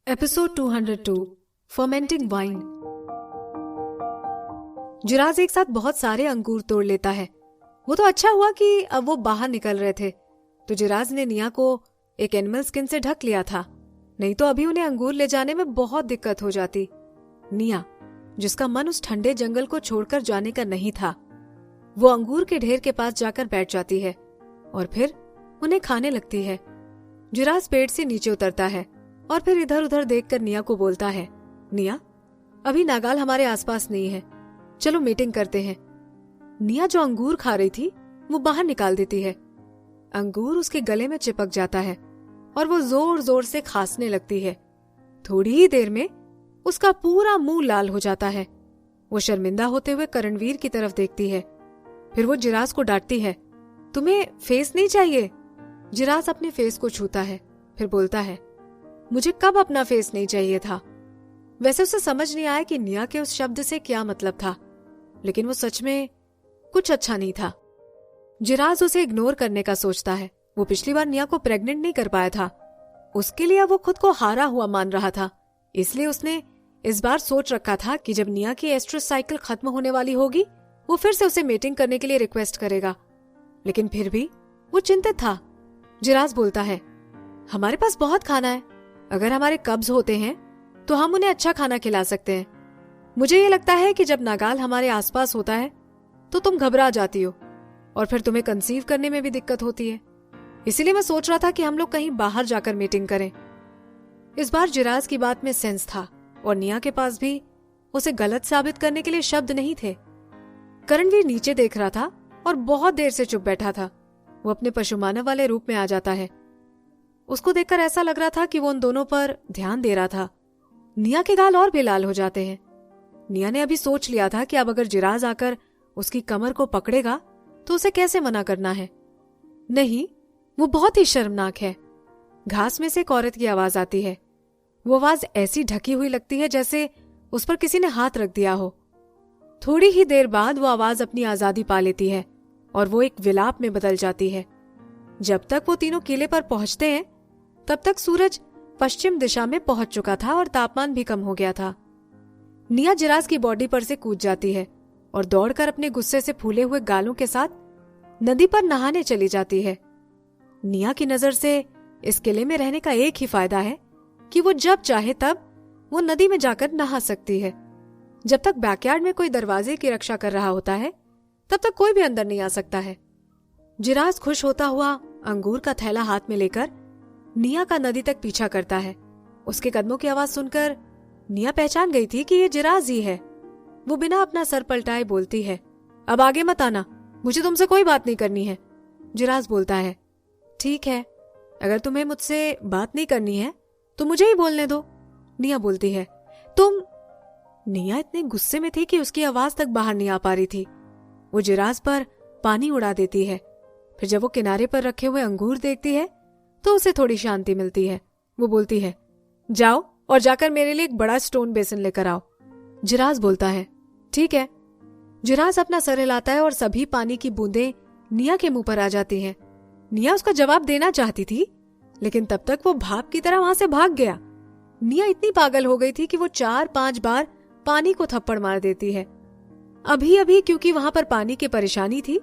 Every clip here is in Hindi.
Episode 202 fermenting wine. जिराज एक साथ बहुत सारे अंगूर तोड़ लेता है। वो तो अच्छा हुआ कि अब वो बाहर निकल रहे थे, तो जिराज ने निया को एक एनिमल स्किन से ढक लिया था, नहीं तो अभी उन्हें अंगूर ले जाने में बहुत दिक्कत हो जाती। निया, जिसका मन उस ठंडे जंगल को छोड़कर जाने का नहीं था, वो अंगूर के ढेर के पास जाकर बैठ जाती है और फिर उन्हें खाने लगती है। जिराज पेड़ से नीचे उतरता है और फिर इधर उधर देखकर निया को बोलता है, निया, अभी नागाल हमारे आसपास नहीं है, चलो मीटिंग करते हैं। निया जो अंगूर खा रही थी वो बाहर निकाल देती है। अंगूर उसके गले में चिपक जाता है और वो जोर जोर से खांसने लगती है। थोड़ी ही देर में उसका पूरा मुंह लाल हो जाता है। वो शर्मिंदा होते हुए करणवीर की तरफ देखती है। फिर वो जिराज को डांटती है, तुम्हें फेस नहीं चाहिए? जिराज अपने फेस को छूता है, फिर बोलता है, मुझे कब अपना फेस नहीं चाहिए था? वैसे उसे समझ नहीं आया कि निया के उस शब्द से क्या मतलब था, लेकिन वो सच में कुछ अच्छा नहीं था। जिराज उसे इग्नोर करने का सोचता है। वो पिछली बार निया को प्रेग्नेंट नहीं कर पाया था, उसके लिए वो खुद को हारा हुआ मान रहा था। इसलिए उसने इस बार सोच रखा था कि जब निया की एस्ट्रस साइकिल खत्म होने वाली होगी, वो फिर से उसे मीटिंग करने के लिए रिक्वेस्ट करेगा। लेकिन फिर भी वो चिंतित था। जिराज बोलता है, हमारे पास बहुत खाना है, अगर हमारे कब्ज होते हैं तो हम उन्हें अच्छा खाना खिला सकते हैं। मुझे ये लगता है कि जब नागाल हमारे आसपास होता है तो तुम घबरा जाती हो और फिर तुम्हें कंसीव करने में भी दिक्कत होती है। इसीलिए मैं सोच रहा था कि हम लोग कहीं बाहर जाकर मीटिंग करें। इस बार जिराज की बात में सेंस था और निया के पास भी उसे गलत साबित करने के लिए शब्द नहीं थे। करणवीर नीचे देख रहा था और बहुत देर से चुप बैठा था। वो अपने पशुमानव वाले रूप में आ जाता है। उसको देखकर ऐसा लग रहा था कि वो उन दोनों पर ध्यान दे रहा था। निया के गाल और भी लाल हो जाते हैं। निया ने अभी सोच लिया था कि अब अगर जिराज आकर उसकी कमर को पकड़ेगा तो उसे कैसे मना करना है। नहीं, वो बहुत ही शर्मनाक है। घास में से एक औरत की आवाज आती है। वो आवाज ऐसी ढकी हुई लगती है जैसे उस पर किसी ने हाथ रख दिया हो। थोड़ी ही देर बाद वो आवाज अपनी आजादी पा लेती है और वो एक विलाप में बदल जाती है। जब तक वो तीनों किले पर पहुंचते हैं तब तक सूरज पश्चिम दिशा में पहुंच चुका था और तापमान भी कम हो गया था। निया जिराज की बॉडी पर से कूद जाती है और दौड़कर अपने गुस्से से फूले हुए गालों के साथ नदी पर नहाने चली जाती है। निया की नजर से इस किले में रहने का एक ही फायदा है कि वो जब चाहे तब वो नदी में जाकर नहा सकती है। जब तक बैकयार्ड में कोई दरवाजे की रक्षा कर रहा होता है तब तक कोई भी अंदर नहीं आ सकता है। जिराज खुश होता हुआ अंगूर का थैला हाथ में लेकर निया का नदी तक पीछा करता है। उसके कदमों की आवाज सुनकर निया पहचान गई थी कि ये जिराज ही है। वो बिना अपना सर पलटाए बोलती है, अब आगे मत आना, मुझे तुमसे कोई बात नहीं करनी है। जिराज बोलता है, ठीक है, अगर तुम्हें मुझसे बात नहीं करनी है तो मुझे ही बोलने दो। निया बोलती है, तुम। निया इतने गुस्से में थी कि उसकी आवाज तक बाहर नहीं आ पा रही थी। वो जिराज पर पानी उड़ा देती है। फिर जब वो किनारे पर रखे हुए अंगूर देखती है तो उसे थोड़ी शांति मिलती है। वो बोलती है, जाओ और जाकर मेरे लिए एक बड़ा स्टोन बेसिन लेकर आओ। जिराज बोलता है, ठीक है। जिराज अपना सर हिलाता है और सभी पानी की बूंदें निया के मुंह पर आ जाती हैं। निया उसका जवाब देना चाहती थी, लेकिन तब तक वो भाप की तरह वहां से भाग गया। निया इतनी पागल हो गई थी कि वो 4-5 बार पानी को थप्पड़ मार देती है। अभी अभी क्योंकि वहां पर पानी की परेशानी थी,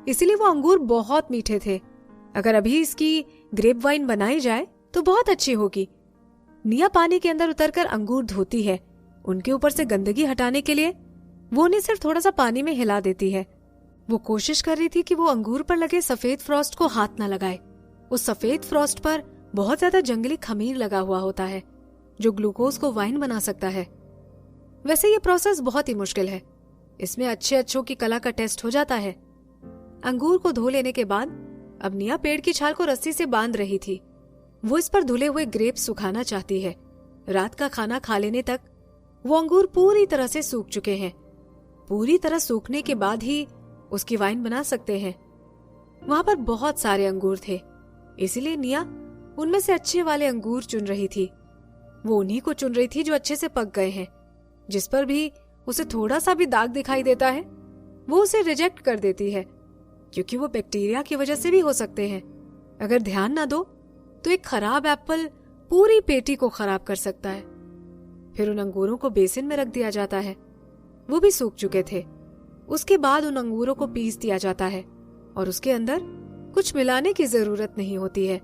इसीलिए वो अंगूर बहुत मीठे थे। अगर अभी इसकी ग्रेप वाइन बनाई जाए तो बहुत अच्छी होगी। निया पानी के अंदर उतरकर अंगूर धोती है। उनके ऊपर से गंदगी हटाने के लिए वो उन्हें सिर्फ थोड़ा सा पानी में हिला देती है। वो कोशिश कर रही थी कि वो अंगूर पर लगे सफेद फ्रॉस्ट को हाथ न लगाए। उस सफेद फ्रॉस्ट पर बहुत ज्यादा जंगली खमीर लगा हुआ होता है जो ग्लूकोज को वाइन बना सकता है। वैसे ये प्रोसेस बहुत ही मुश्किल है। इसमें अच्छे अच्छों की कला का टेस्ट हो जाता है। अंगूर को धो लेने के बाद अब निया पेड़ की छाल को रस्सी से बांध रही थी। वो इस पर धुले हुए ग्रेप सुखाना चाहती है। रात का खाना खा लेने तक वो अंगूर पूरी तरह से सूख चुके हैं। पूरी तरह सूखने के बाद ही उसकी वाइन बना सकते हैं। वहां पर बहुत सारे अंगूर थे, इसीलिए निया उनमें से अच्छे वाले अंगूर चुन रही थी। वो उन्हीं को चुन रही थी जो अच्छे से पक गए हैं। जिस पर भी उसे थोड़ा सा भी दाग दिखाई देता है वो उसे रिजेक्ट कर देती है, क्योंकि वो बैक्टीरिया की वजह से भी हो सकते हैं। अगर ध्यान ना दो तो एक खराब एप्पल पूरी पेटी को खराब कर सकता है। फिर उन अंगूरों को बेसिन में रख दिया जाता है, वो भी सूख चुके थे। उसके बाद उन अंगूरों को पीस दिया जाता है और उसके अंदर कुछ मिलाने की जरूरत नहीं होती है।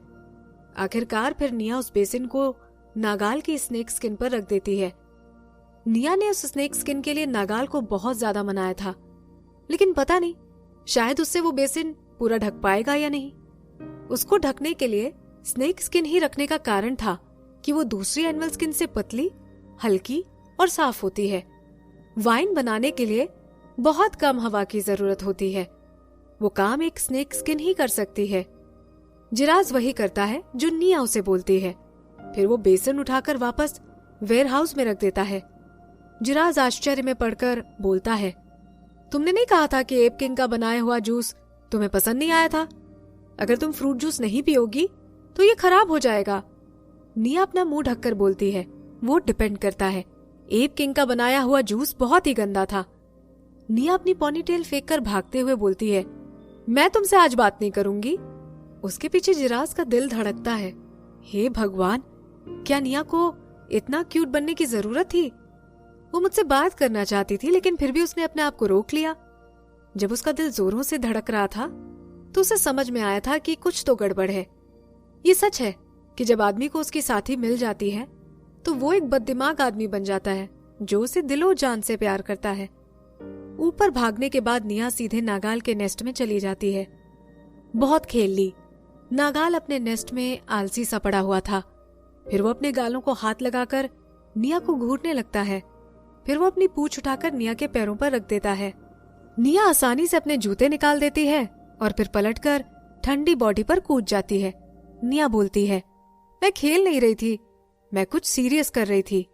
आखिरकार फिर निया उस बेसिन को नागाल की स्नेक स्किन पर रख देती है। निया ने उस स्नेक स्किन के लिए नागाल को बहुत ज्यादा मनाया था, लेकिन पता नहीं शायद उससे वो बेसिन पूरा ढक पाएगा या नहीं। उसको ढकने के लिए स्नेक स्किन ही रखने का कारण था कि वो दूसरी एनिमल स्किन से पतली, हल्की और साफ होती है। वाइन बनाने के लिए बहुत कम हवा की जरूरत होती है। वो काम एक स्नेक स्किन ही कर सकती है। जिराज वही करता है जो निया उसे बोलती है। फिर वो बेसन उठाकर वापस वेयर हाउस में रख देता है। जिराज आश्चर्य में पड़कर बोलता है, तुमने नहीं कहा था कि एप किंग का बनाया हुआ जूस तुम्हें पसंद नहीं आया था? अगर तुम फ्रूट जूस नहीं पियोगी तो ये खराब हो जाएगा। निया अपना मुंह ढककर बोलती है, वो डिपेंड करता है। एप किंग का बनाया हुआ जूस बहुत ही गंदा था। निया अपनी पॉनीटेल फेंक कर भागते हुए बोलती है, मैं तुमसे आज बात नहीं करूंगी। उसके पीछे जिराज का दिल धड़कता है। हे भगवान, क्या निया को इतना क्यूट बनने की जरूरत थी? वो मुझसे बात करना चाहती थी, लेकिन फिर भी उसने अपने आप को रोक लिया। जब उसका दिल जोरों से धड़क रहा था तो उसे समझ में आया था कि कुछ तो गड़बड़ है। ये सच है कि जब आदमी को उसकी साथी मिल जाती है तो वो एक बददिमाग आदमी बन जाता है जो उसे दिलो जान से प्यार करता है। ऊपर भागने के बाद निया सीधे नागाल के नेस्ट में चली जाती है। बहुत खेल ली। नागाल अपने नेस्ट में आलसी सा पड़ा हुआ था। फिर वो अपने गालों को हाथ लगाकर निया को घूरने लगता है। फिर वो अपनी पूंछ उठाकर निया के पैरों पर रख देता है। निया आसानी से अपने जूते निकाल देती है और फिर पलटकर ठंडी बॉडी पर कूद जाती है। निया बोलती है, मैं खेल नहीं रही थी, मैं कुछ सीरियस कर रही थी।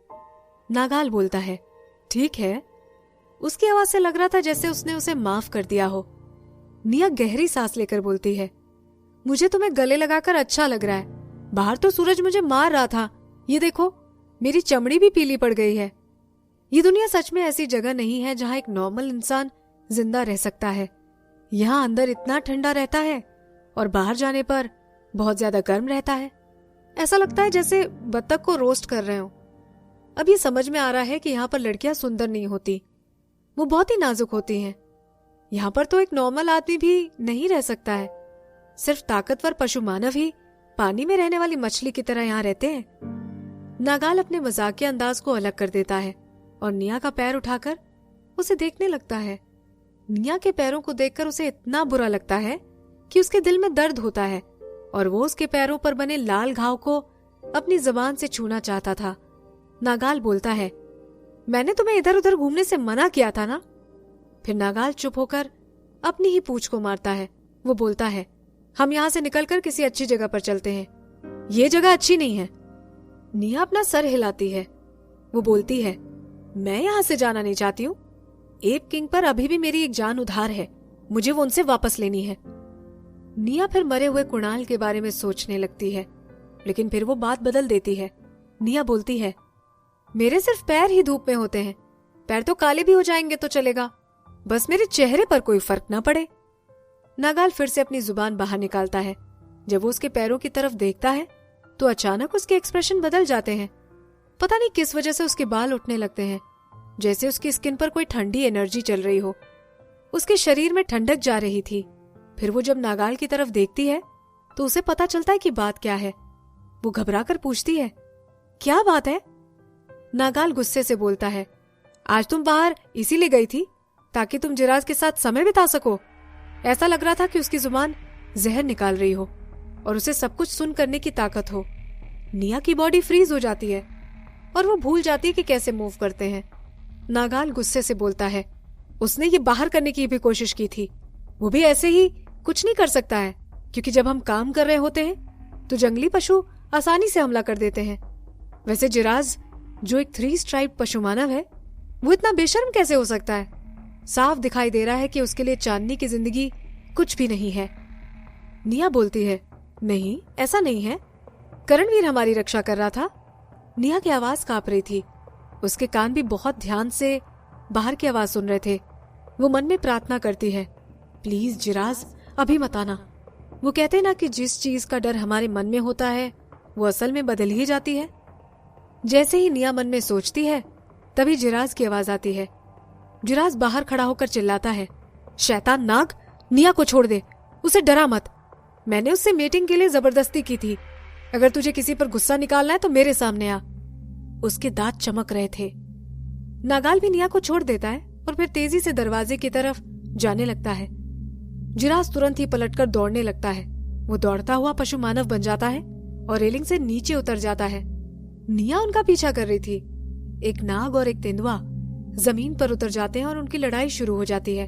नागाल बोलता है, ठीक है। उसकी आवाज से लग रहा था जैसे उसने उसे माफ कर दिया हो। निया गहरी सांस लेकर बोलती है, मुझे तुम्हें गले लगाकर अच्छा लग रहा है। बाहर तो सूरज मुझे मार रहा था, ये देखो मेरी चमड़ी भी पीली पड़ गई है। ये दुनिया सच में ऐसी जगह नहीं है जहां एक नॉर्मल इंसान जिंदा रह सकता है। यहाँ अंदर इतना ठंडा रहता है और बाहर जाने पर बहुत ज्यादा गर्म रहता है। ऐसा लगता है जैसे बत्तख को रोस्ट कर रहे हो। अब ये समझ में आ रहा है कि यहाँ पर लड़कियां सुंदर नहीं होती, वो बहुत ही नाजुक होती हैं। यहाँ पर तो एक नॉर्मल आदमी भी नहीं रह सकता है। सिर्फ ताकतवर पशु मानव ही पानी में रहने वाली मछली की तरह यहाँ रहते हैं। नागाल अपने मजाकिया अंदाज को अलग कर देता है और निया का पैर उठाकर उसे देखने लगता है। निया के पैरों को देखकर उसे इतना बुरा लगता है कि उसके दिल में दर्द होता है और वो उसके पैरों पर बने लाल घाव को अपनी जुबान से छूना चाहता था। नागाल बोलता है, मैंने तुम्हें इधर उधर घूमने से मना किया था ना? फिर नागाल चुप होकर अपनी ही पूंछ को मारता है। वो बोलता है, हम यहाँ से निकलकर किसी अच्छी जगह पर चलते हैं, ये जगह अच्छी नहीं है। निया अपना सर हिलाती है। वो बोलती है, मैं यहाँ से जाना नहीं चाहती हूँ। एप किंग पर अभी भी मेरी एक जान उधार है, मुझे वो उनसे वापस लेनी है। निया फिर मरे हुए कुणाल के बारे में सोचने लगती है, लेकिन फिर वो बात बदल देती है। निया बोलती है, मेरे सिर्फ पैर ही धूप में होते हैं, पैर तो काले भी हो जाएंगे तो चलेगा, बस मेरे चेहरे पर कोई फर्क ना पड़े। नागाल फिर से अपनी जुबान बाहर निकालता है। जब वो उसके पैरों की तरफ देखता है तो अचानक उसके एक्सप्रेशन बदल जाते हैं। पता नहीं किस वजह से उसके बाल उठने लगते हैं, जैसे उसकी स्किन पर कोई ठंडी एनर्जी चल रही हो। उसके शरीर में ठंडक जा रही थी। फिर वो जब नागाल की तरफ देखती है तो उसे पता चलता है कि बात क्या है। वो घबराकर पूछती है, क्या बात है? नागाल गुस्से से बोलता है, आज तुम बाहर इसीलिए गई थी ताकि तुम जिराज के साथ समय बिता सको। ऐसा लग रहा था कि उसकी जुबान जहर निकाल रही हो और उसे सब कुछ सुन करने की ताकत हो। निया की बॉडी फ्रीज हो जाती है और वो भूल जाती है कि कैसे मूव करते हैं। नागाल गुस्से से बोलता है, उसने ये बाहर करने की भी कोशिश की थी, वो भी ऐसे ही कुछ नहीं कर सकता है, क्योंकि जब हम काम कर रहे होते हैं तो जंगली पशु आसानी से हमला कर देते हैं। वैसे जिराज जो एक 3 स्ट्राइप पशु मानव है, वो इतना बेशर्म कैसे हो सकता है? साफ दिखाई दे रहा है कि उसके लिए चांदनी की जिंदगी कुछ भी नहीं है। निया बोलती है, नहीं ऐसा नहीं है, करणवीर हमारी रक्षा कर रहा था। निया की आवाज कांप रही थी। उसके कान भी बहुत ध्यान से बाहर की आवाज सुन रहे थे। वो मन में प्रार्थना करती है, प्लीज जिराज अभी मत आना। वो कहते ना कि जिस चीज का डर हमारे मन में होता है वो असल में बदल ही जाती है। जैसे ही निया मन में सोचती है तभी जिराज की आवाज आती है। जिराज बाहर खड़ा होकर चिल्लाता है, शैतान नाग, निया को छोड़ दे, उसे डरा मत। मैंने उससे मीटिंग के लिए जबरदस्ती की थी। अगर तुझे किसी पर गुस्सा निकालना है तो मेरे सामने आ। उसके दांत चमक रहे थे। नागाल भी निया को छोड़ देता है और फिर तेजी से दरवाजे की तरफ जाने लगता है। जिराज तुरंत ही पलटकर दौड़ने लगता है। वो दौड़ता हुआ पशु मानव बन जाता है और रेलिंग से नीचे उतर जाता है। निया उनका पीछा कर रही थी। एक नाग और एक तेंदुआ जमीन पर उतर जाते हैं और उनकी लड़ाई शुरू हो जाती है।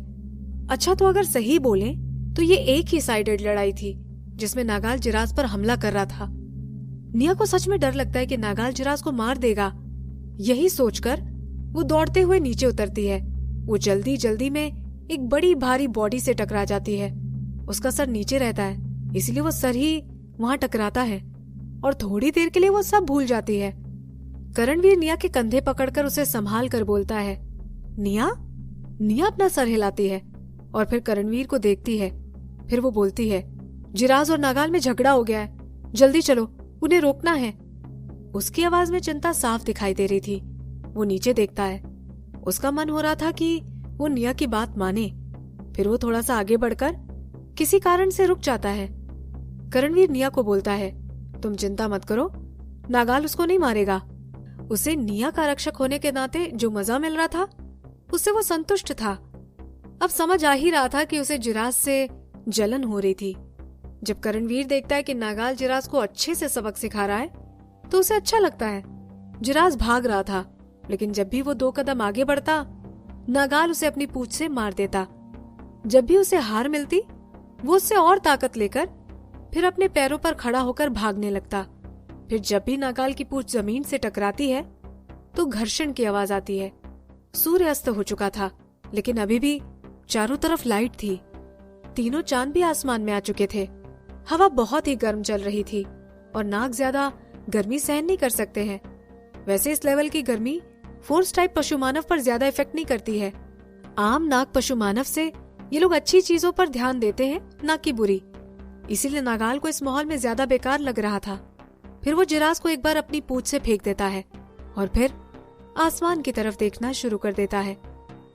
अच्छा, तो अगर सही बोले तो ये एक ही साइडेड लड़ाई थी जिसमें नागाल जिराज पर हमला कर रहा था। निया को सच में डर लगता है कि नागाल जिराज को मार देगा। यही सोचकर वो दौड़ते हुए नीचे उतरती है। वो जल्दी जल्दी में एक बड़ी भारी बॉडी से टकरा जाती है। उसका सर नीचे रहता है, इसलिए वो सर ही वहां टकराता है और थोड़ी देर के लिए वो सब भूल जाती है। करणवीर निया के कंधे पकड़कर उसे संभाल कर बोलता है, निया। निया अपना सर हिलाती है और फिर करणवीर को देखती है। फिर वो बोलती है, जिराज और नागाल में झगड़ा हो गया है, जल्दी चलो, उन्हें रोकना है। उसकी आवाज में चिंता साफ दिखाई दे रही थी। वो नीचे देखता है। उसका मन हो रहा था कि वो निया की बात माने। फिर वो थोड़ा सा आगे बढ़कर किसी कारण से रुक जाता है। करणवीर निया को बोलता है, तुम चिंता मत करो, नागाल उसको नहीं मारेगा। उसे निया का रक्षक होने के नाते जो मजा मिल रहा था उससे वो संतुष्ट था। अब समझ आ ही रहा था कि उसे जिराज से जलन हो रही थी। जब करणवीर देखता है कि नागाल जिराज को अच्छे से सबक सिखा रहा है तो उसे अच्छा लगता है। जिराज भाग रहा था, लेकिन जब भी वो 2 कदम आगे बढ़ता नागाल उसे अपनी पूंछ से मार देता। जब भी उसे हार मिलती वो उससे और ताकत लेकर फिर अपने पैरों पर खड़ा होकर भागने लगता। फिर जब भी नागाल की पूंछ जमीन से टकराती है तो घर्षण की आवाज आती है। सूर्य अस्त हो चुका था, लेकिन अभी भी चारों तरफ लाइट थी। तीनों चांद भी आसमान में आ चुके थे। हवा बहुत ही गर्म चल रही थी और नाग ज्यादा गर्मी सहन नहीं कर सकते हैं। वैसे इस लेवल की गर्मी फोर्स टाइप पशु मानव पर ज्यादा इफेक्ट नहीं करती है। आम नाग पशु मानव से ये लोग अच्छी चीजों पर ध्यान देते हैं, ना कि बुरी। इसीलिए नागाल को इस माहौल में ज्यादा बेकार लग रहा था। फिर वो जिराज को एक बार अपनी पूंछ से फेंक देता है और फिर आसमान की तरफ देखना शुरू कर देता है।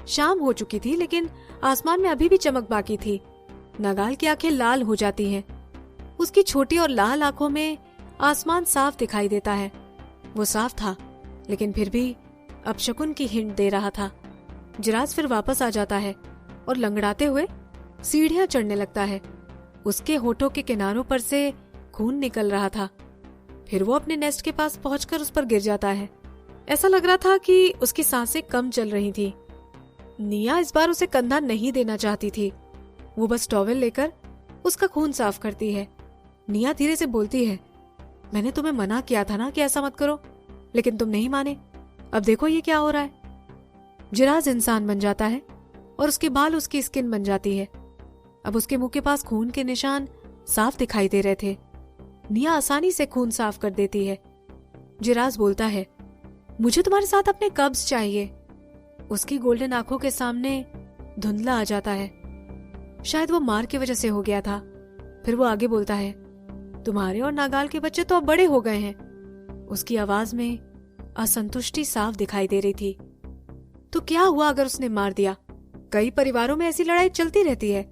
शाम हो चुकी थी, लेकिन आसमान में अभी भी चमक बाकी थी। नागाल की आंखें लाल हो जाती हैं। उसकी छोटी और लाल आंखों में आसमान साफ दिखाई देता है। वो साफ था, लेकिन फिर भी अपशकुन की हिंट दे रहा था। जिराज फिर वापस आ जाता है और लंगड़ाते हुए सीढ़ियां चढ़ने लगता है। उसके होठों के किनारों पर से खून निकल रहा था। फिर वो अपने नेस्ट के पास पहुंचकर उस पर गिर जाता है। ऐसा लग रहा था कि उसकी सांसें कम चल रही थी। निया इस बार उसे कंधा नहीं देना चाहती थी। वो बस टॉवेल लेकर उसका खून साफ करती है। निया धीरे से बोलती है, मैंने तुम्हें मना किया था ना कि ऐसा मत करो, लेकिन तुम नहीं माने। अब देखो ये क्या हो रहा है। जिराज इंसान बन जाता है और उसके बाल उसकी स्किन बन जाती है। अब उसके मुंह के पास खून के निशान साफ दिखाई दे रहे थे। निया आसानी से खून साफ कर देती है। जिराज बोलता है, मुझे तुम्हारे साथ अपने कब्ज चाहिए। उसकी गोल्डन आंखों के सामने धुंधला आ जाता है। शायद वो मार की वजह से हो गया था। फिर वो आगे बोलता है, तुम्हारे और नागाल के बच्चे तो अब बड़े हो गए हैं। उसकी आवाज में असंतुष्टि साफ दिखाई दे रही थी। तो क्या हुआ अगर उसने मार दिया? कई परिवारों में ऐसी लड़ाई चलती रहती है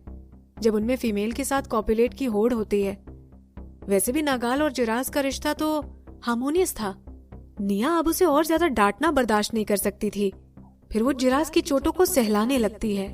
जब उनमें फीमेल के साथ कॉपुलेट की होड़ होती है। वैसे भी नागाल और जिराज का रिश्ता तो हार्मोनियस था। निया अब उसे और ज्यादा डांटना बर्दाश्त नहीं कर सकती थी। फिर वो जिराज की चोटों को सहलाने लगती है।